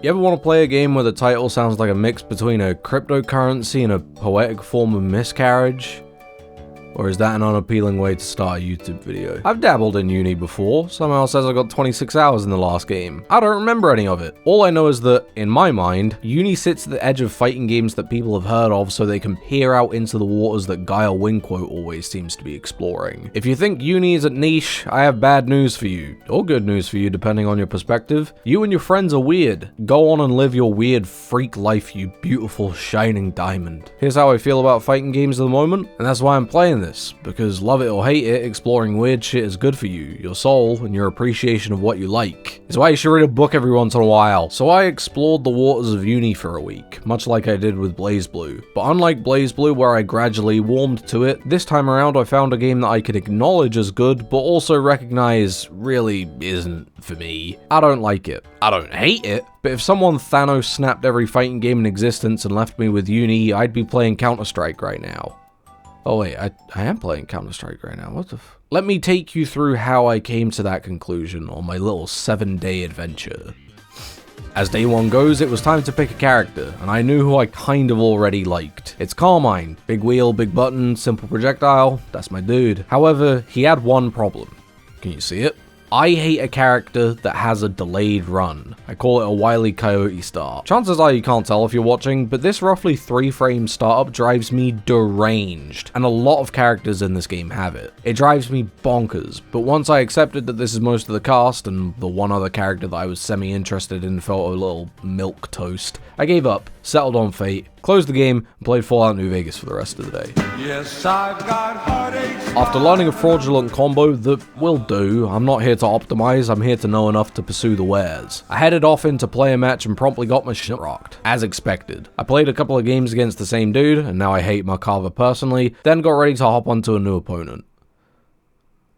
You ever want to play a game where the title sounds like a mix between a cryptocurrency and a poetic form of miscarriage? Or is that an unappealing way to start a YouTube video? I've dabbled in Uni before. Somehow says I got 26 hours in the last game. I don't remember any of it. All I know is that, in my mind, Uni sits at the edge of fighting games that people have heard of so they can peer out into the waters that Guile Wingquote always seems to be exploring. If you think Uni is a niche, I have bad news for you. Or good news for you, depending on your perspective. You and your friends are weird. Go on and live your weird freak life, you beautiful shining diamond. Here's how I feel about fighting games at the moment, and that's why I'm playing this, because love it or hate it, exploring weird shit is good for you, your soul, and your appreciation of what you like. It's why you should read a book every once in a while. So I explored the waters of Uni for a week, much like I did with BlazBlue. But unlike BlazBlue, where I gradually warmed to it, this time around I found a game that I could acknowledge as good, but also recognize really isn't for me. I don't like it. I don't hate it, but if someone Thanos snapped every fighting game in existence and left me with Uni, I'd be playing Counter-Strike right now. Oh wait, I am playing Counter-Strike right now, what the f— Let me take you through how I came to that conclusion on my little 7-day adventure. As day one goes, it was time to pick a character, and I knew who I kind of already liked. It's Carmine. Big wheel, big button, simple projectile, that's my dude. However, he had one problem. Can you see it? I hate a character that has a delayed run. I call it a Wile E. Coyote start. Chances are you can't tell if you're watching, but this roughly 3-frame startup drives me deranged, and a lot of characters in this game have it. It drives me bonkers, but once I accepted that this is most of the cast, and the one other character that I was semi-interested in felt a little milk toast, I gave up, settled on Fate, closed the game, and played Fallout New Vegas for the rest of the day. Yes, I've got heartaches. After learning a fraudulent combo that will do, I'm not here to optimize, I'm here to know enough to pursue the wares. I headed off into play a match and promptly got my shit rocked, as expected. I played a couple of games against the same dude, and now I hate Markava personally, then got ready to hop onto a new opponent.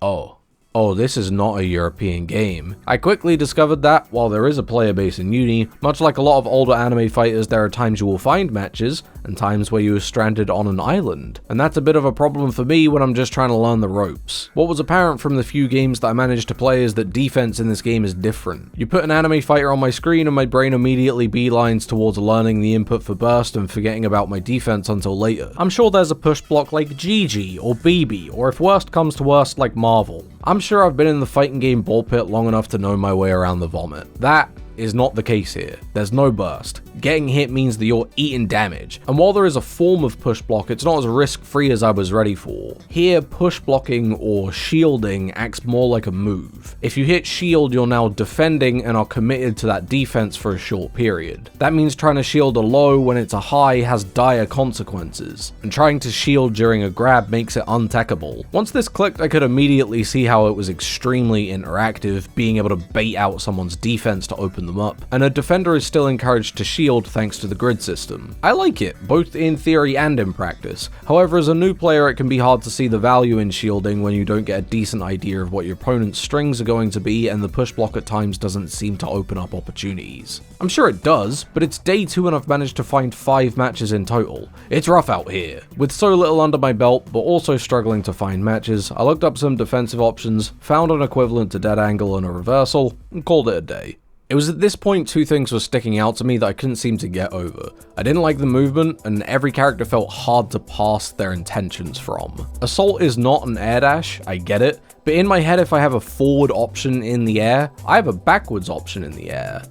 Oh, this is not a European game. I quickly discovered that, while there is a player base in Uni, much like a lot of older anime fighters, there are times you will find matches, and times where you are stranded on an island. And that's a bit of a problem for me when I'm just trying to learn the ropes. What was apparent from the few games that I managed to play is that defense in this game is different. You put an anime fighter on my screen and my brain immediately beelines towards learning the input for burst and forgetting about my defense until later. I'm sure there's a push block like GG or BB, or if worst comes to worst, like Marvel. I'm sure I've been in the fighting game ball pit long enough to know my way around the vomit. That is not the case here. There's no burst. Getting hit means that you're eating damage, and while there is a form of push block, it's not as risk-free as I was ready for. Here, push blocking or shielding acts more like a move. If you hit shield, you're now defending and are committed to that defense for a short period. That means trying to shield a low when it's a high has dire consequences, and trying to shield during a grab makes it untechable. Once this clicked, I could immediately see how it was extremely interactive, being able to bait out someone's defense to open them up, and a defender is still encouraged to shield thanks to the grid system. I like it, both in theory and in practice. However, as a new player, it can be hard to see the value in shielding when you don't get a decent idea of what your opponent's strings are going to be, and the push block at times doesn't seem to open up opportunities. I'm sure it does, but it's day 2 and I've managed to find 5 matches in total. It's rough out here. With so little under my belt, but also struggling to find matches, I looked up some defensive options, found an equivalent to dead angle and a reversal, and called it a day. It was at this point 2 things were sticking out to me that I couldn't seem to get over. I didn't like the movement, and every character felt hard to pass their intentions from. Assault is not an air dash, I get it, but in my head if I have a forward option in the air, I have a backwards option in the air.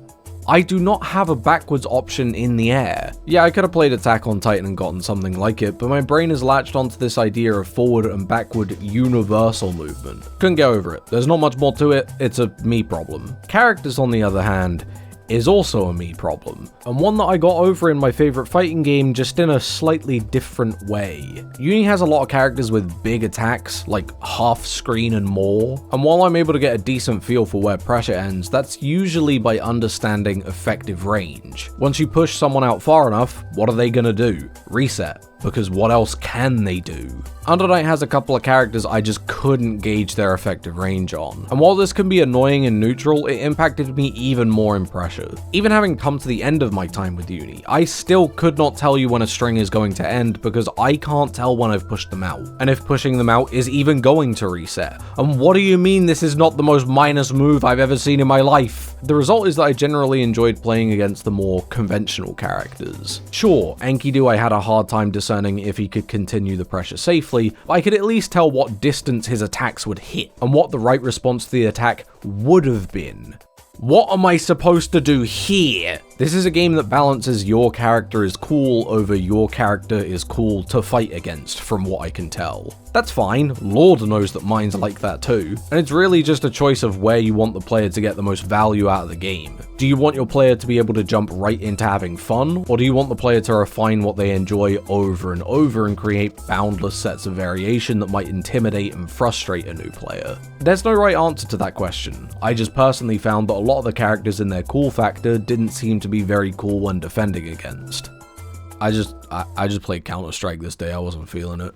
I do not have a backwards option in the air. Yeah, I could have played Attack on Titan and gotten something like it, but my brain has latched onto this idea of forward and backward universal movement. Couldn't get over it. There's not much more to it, it's a me problem. Characters, on the other hand, is also a me problem, and one that I got over in my favorite fighting game, just in a slightly different way. Uni has a lot of characters with big attacks, like half screen and more, and while I'm able to get a decent feel for where pressure ends, that's usually by understanding effective range. Once you push someone out far enough, what are they gonna do? Reset. Because what else can they do? Undernight has a couple of characters I just couldn't gauge their effective range on, and while this can be annoying and neutral, it impacted me even more in pressure. pressure. Even having come to the end of my time with uni, I still could not tell you when a string is going to end because I can't tell when I've pushed them out, and if pushing them out is even going to reset. And what do you mean this is not the most minus move I've ever seen in my life? The result is that I generally enjoyed playing against the more conventional characters. Sure, Enkidu I had a hard time discerning if he could continue the pressure safely, but I could at least tell what distance his attacks would hit, and what the right response to the attack would have been. What am I supposed to do here? This is a game that balances your character is cool over your character is cool to fight against, from what I can tell. That's fine, Lord knows that mine's like that too, and it's really just a choice of where you want the player to get the most value out of the game. Do you want your player to be able to jump right into having fun, or do you want the player to refine what they enjoy over and over and create boundless sets of variation that might intimidate and frustrate a new player? There's no right answer to that question. I just personally found that a lot of the characters in their cool factor didn't seem to be very cool when defending against. I just played Counter-Strike this day, I wasn't feeling it.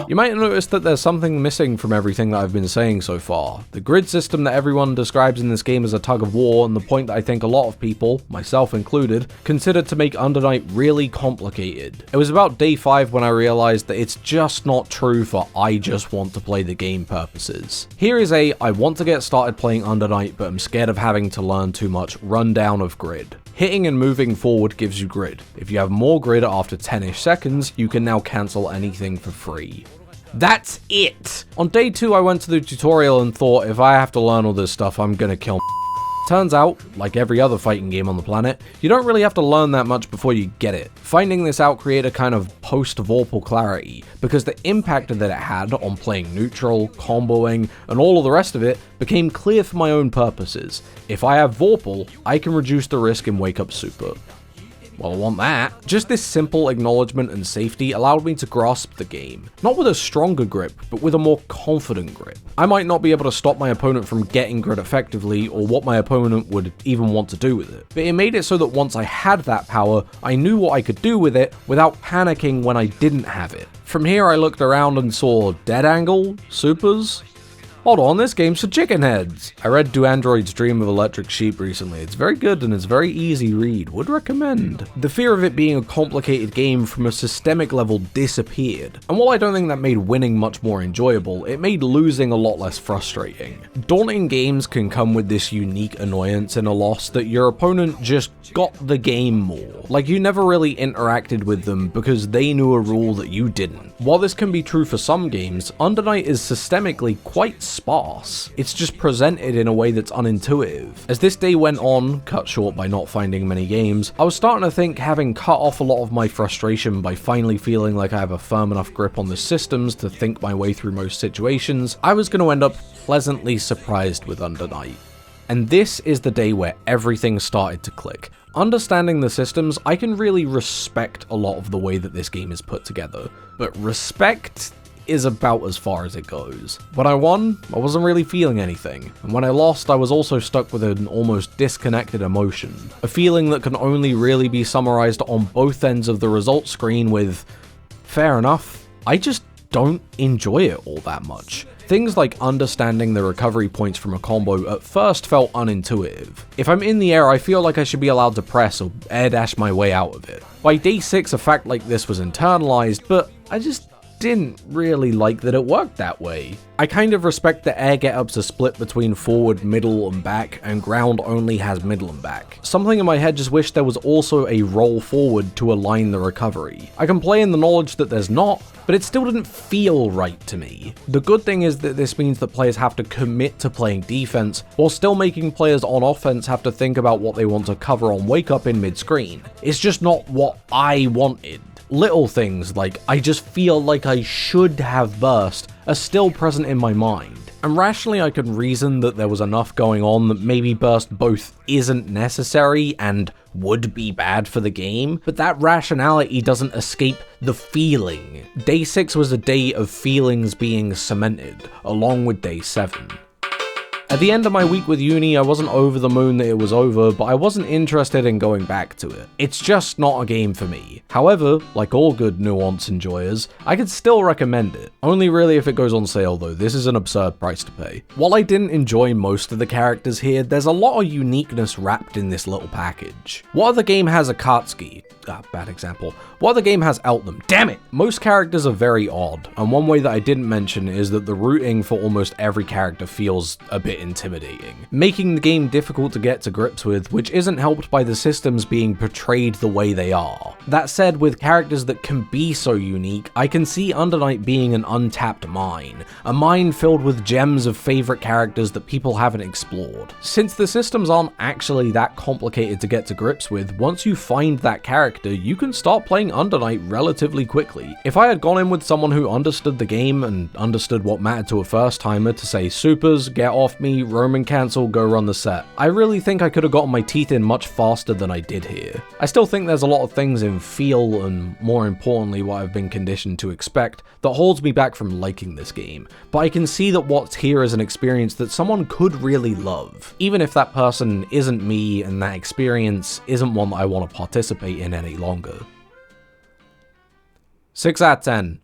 You might notice that there's something missing from everything that I've been saying so far. The grid system that everyone describes in this game as a tug of war, and the point that I think a lot of people, myself included, consider to make Under Night really complicated. It was about day 5 when I realized that it's just not true for I just want to play the game purposes. Here is a I want to get started playing Under Night but I'm scared of having to learn too much rundown of grid. Hitting and moving forward gives you grid. If you have more grid after 10-ish seconds, you can now cancel anything for free. That's it! On day 2 I went to the tutorial and thought if I have to learn all this stuff I'm gonna kill. Turns out, like every other fighting game on the planet, you don't really have to learn that much before you get it. Finding this out created a kind of post-Vorpal clarity, because the impact that it had on playing neutral, comboing, and all of the rest of it became clear for my own purposes. If I have Vorpal, I can reduce the risk in Wake Up Super. Well, I want that. Just this simple acknowledgement and safety allowed me to grasp the game. Not with a stronger grip, but with a more confident grip. I might not be able to stop my opponent from getting grid effectively, or what my opponent would even want to do with it. But it made it so that once I had that power, I knew what I could do with it without panicking when I didn't have it. From here I looked around and saw dead angle, supers. Hold on, this game's for chicken heads. I read Do Androids Dream of Electric Sheep recently. It's very good and it's very easy read. Would recommend. The fear of it being a complicated game from a systemic level disappeared. And while I don't think that made winning much more enjoyable, it made losing a lot less frustrating. Daunting games can come with this unique annoyance in a loss that your opponent just got the game more. Like you never really interacted with them because they knew a rule that you didn't. While this can be true for some games, Under Night is systemically quite sparse. It's just presented in a way that's unintuitive. As this day went on, cut short by not finding many games, I was starting to think having cut off a lot of my frustration by finally feeling like I have a firm enough grip on the systems to think my way through most situations, I was going to end up pleasantly surprised with Under Night. And this is the day where everything started to click. Understanding the systems, I can really respect a lot of the way that this game is put together. But respect is about as far as it goes. When I won, I wasn't really feeling anything, and when I lost, I was also stuck with an almost disconnected emotion. A feeling that can only really be summarized on both ends of the results screen with, fair enough, I just don't enjoy it all that much. Things like understanding the recovery points from a combo at first felt unintuitive. If I'm in the air, I feel like I should be allowed to press or air dash my way out of it. By day 6, a fact like this was internalized, but I just didn't really like that it worked that way. I kind of respect that air get-ups are split between forward, middle, and back, and ground only has middle and back. Something in my head just wished there was also a roll forward to align the recovery. I can play in the knowledge that there's not, but it still didn't feel right to me. The good thing is that this means that players have to commit to playing defense, while still making players on offense have to think about what they want to cover on wake up in mid-screen. It's just not what I wanted. Little things like I just feel like I should have burst are still present in my mind. And rationally I can reason that there was enough going on that maybe burst both isn't necessary and would be bad for the game, but that rationality doesn't escape the feeling. Day 6 was a day of feelings being cemented, along with day 7. At the end of my week with uni, I wasn't over the moon that it was over, but I wasn't interested in going back to it. It's just not a game for me. However, like all good nuance enjoyers, I could still recommend it. Only really if it goes on sale though, this is an absurd price to pay. While I didn't enjoy most of the characters here, there's a lot of uniqueness wrapped in this little package. What other game has Akatsuki? Bad example. What other game has Eltham? Damn it! Most characters are very odd, and one way that I didn't mention is that the routing for almost every character feels a bit intimidating, making the game difficult to get to grips with, which isn't helped by the systems being portrayed the way they are. That said, with characters that can be so unique, I can see Undernight being an untapped mine, a mine filled with gems of favorite characters that people haven't explored. Since the systems aren't actually that complicated to get to grips with, once you find that character, you can start playing Undernight relatively quickly. If I had gone in with someone who understood the game and understood what mattered to a first timer to say supers, get off me, Roman cancel, go run the set, I really think I could have gotten my teeth in much faster than I did here. I still think there's a lot of things in feel and more importantly what I've been conditioned to expect that holds me back from liking this game, but I can see that what's here is an experience that someone could really love, even if that person isn't me and that experience isn't one that I want to participate in any longer. 6 out of 10.